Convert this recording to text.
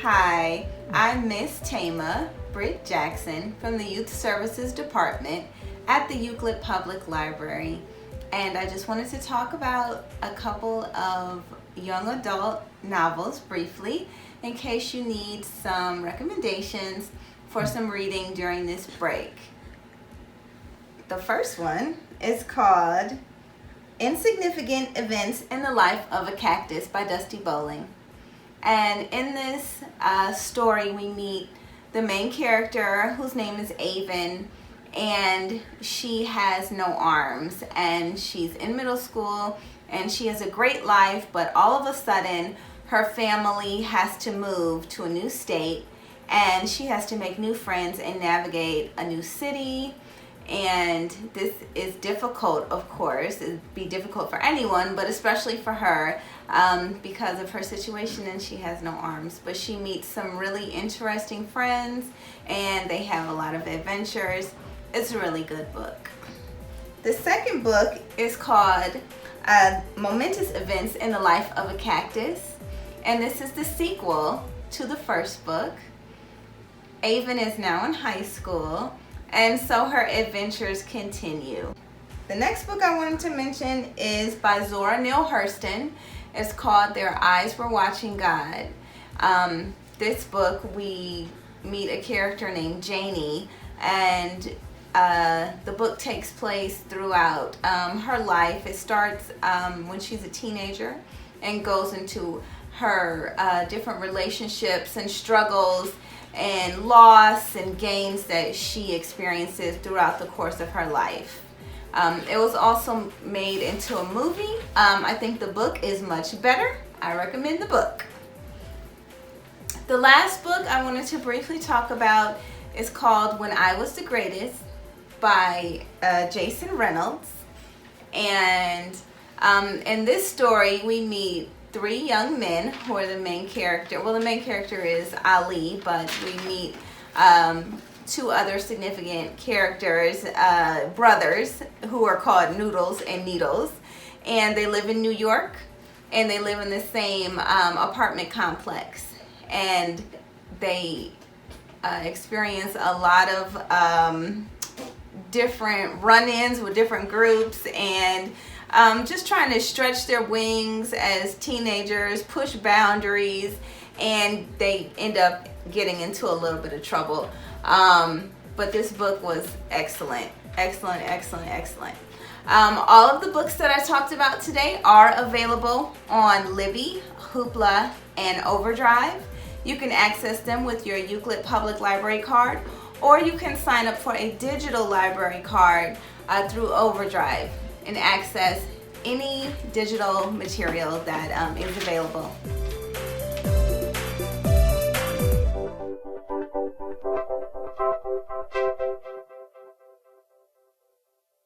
Hi, I'm Miss Temah, Britt Jackson from the Youth Services Department at the Euclid Public Library. And I just wanted to talk about a couple of young adult novels briefly in case you need some recommendations for some reading during this break. The first one is called Insignificant Events in the Life of a Cactus by Dusty Bowling. And in this story, we meet the main character, whose name is Avon, and she has no arms, and she's in middle school, and she has a great life, but all of a sudden, her family has to move to a new state, and she has to make new friends and navigate a new city. And this is difficult, of course. It'd be difficult for anyone, but especially for her because of her situation and she has no arms. But she meets some really interesting friends and they have a lot of adventures. It's a really good book. The second book is called Momentous Events in the Life of a Cactus. And this is the sequel to the first book. Avon is now in high school, and so her adventures continue. The next book I wanted to mention is by Zora Neale Hurston. It's called Their Eyes Were Watching God. This book, we meet a character named Janie, and the book takes place throughout her life. It starts when she's a teenager and goes into her different relationships and struggles and loss and gains that she experiences throughout the course of her life. It was also made into a movie. I think the book is much better. I recommend the book. The last book I wanted to briefly talk about is called When I Was the Greatest by Jason Reynolds. And in this story, we meet three young men who are the main character. Well, the main character is Ali, but we meet two other significant characters, brothers, who are called Noodles and Needles. And they live in New York, and they live in the same apartment complex. And they experience a lot of different run-ins with different groups, and just trying to stretch their wings as teenagers, push boundaries, and they end up getting into a little bit of trouble. But this book was excellent. All of the books that I talked about today are available on Libby, Hoopla, and Overdrive. You can access them with your Euclid Public Library card, or you can sign up for a digital library card through Overdrive and access any digital material that is available.